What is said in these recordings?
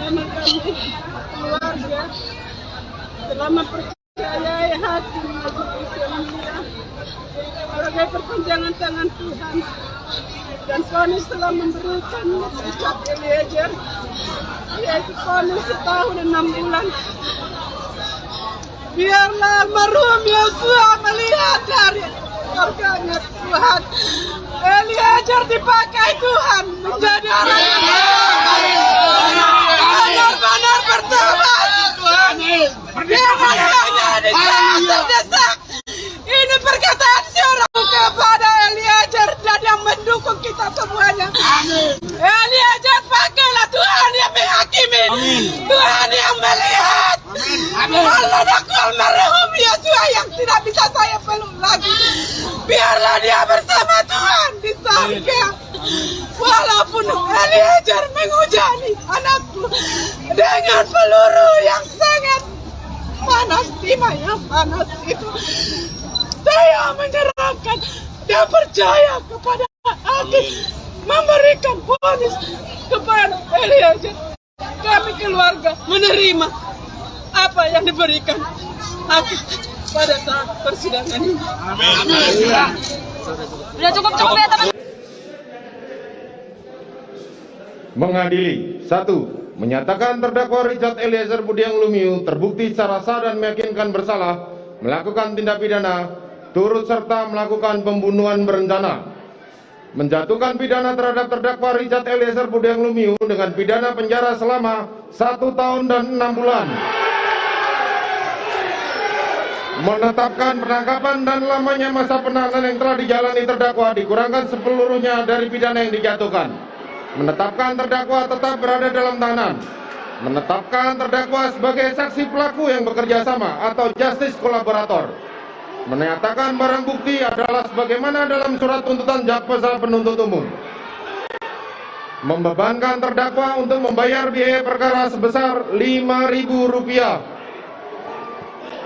memang kami keluarga telah mempercayai hakim majelis yang mulia sebagai perpanjangan tangan Tuhan, dan vonis telah memberikan Richard Eliezer yaitu vonis 1 tahun 6 bulan. Biarlah almarhum Yosua melihat dari surganya Tuhan. Eliezer dipakai Tuhan menjadi orang yang benar-benar bertobat. Jangan hanya didesak-desak. Ini perkataan seorang kepada Eliezer dan yang mendukung kita semuanya. Eliezer, pakailah Tuhan yang menghakimi. Tuhan yang melihat. Allah dakwa almarhum Yosua yang tidak bisa saya peluk lagi. Biarlah dia bersama Tuhan di surga. Walaupun Eliezer menghujani anakku dengan peluru yang sangat panas, timah yang panas itu, saya menyerahkan dan percaya kepada hakim memberikan vonis kepada Eliezer. Kami keluarga menerima apa yang diberikan hakim pada saat persidangan ini. Amin. Sudah cukup ya teman. Mengadili 1. Menyatakan terdakwa Richard Eliezer Budiang Lumiu terbukti secara sah dan meyakinkan bersalah melakukan tindak pidana turut serta melakukan pembunuhan berencana, menjatuhkan pidana terhadap terdakwa Richard Eliezer Budiang Lumiu dengan pidana penjara selama 1 tahun dan 6 bulan, menetapkan penangkapan dan lamanya masa penahanan yang telah dijalani terdakwa dikurangkan sepeluruhnya dari pidana yang dijatuhkan, menetapkan terdakwa tetap berada dalam tahanan, menetapkan terdakwa sebagai saksi pelaku yang bekerja sama atau justice kolaborator, menyatakan barang bukti adalah sebagaimana dalam surat tuntutan jaksa penuntut umum, membebankan terdakwa untuk membayar biaya perkara sebesar Rp5.000.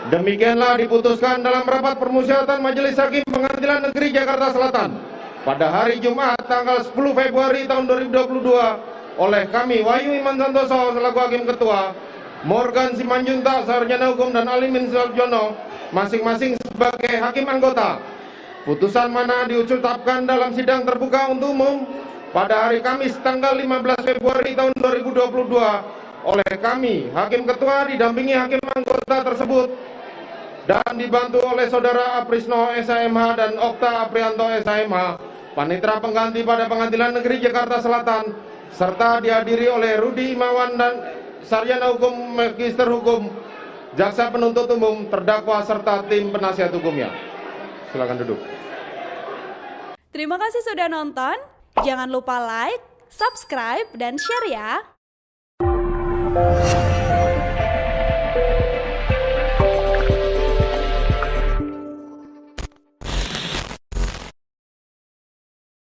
Demikianlah diputuskan dalam rapat permusyawaratan Majelis Hakim Pengadilan Negeri Jakarta Selatan pada hari Jumat tanggal 10 Februari tahun 2022 oleh kami Wahyu Iman Santoso selaku Hakim Ketua, Morgan Simanjuntak Sarjana Hukum, dan Alimin Suljono masing-masing sebagai Hakim Anggota. Putusan mana diucapkan dalam sidang terbuka untuk umum pada hari Kamis tanggal 15 Februari tahun 2022 oleh kami Hakim Ketua didampingi Hakim Anggota tersebut dan dibantu oleh Saudara Aprisno SHMH dan Okta Aprianto SHMH, Panitera Pengganti pada Pengadilan Negeri Jakarta Selatan, serta dihadiri oleh Rudi Imawan dan Sarjana Hukum Magister Hukum, Jaksa Penuntut Umum, terdakwa serta tim penasihat hukumnya. Silakan duduk. Terima kasih sudah nonton. Jangan lupa like, subscribe, dan share ya.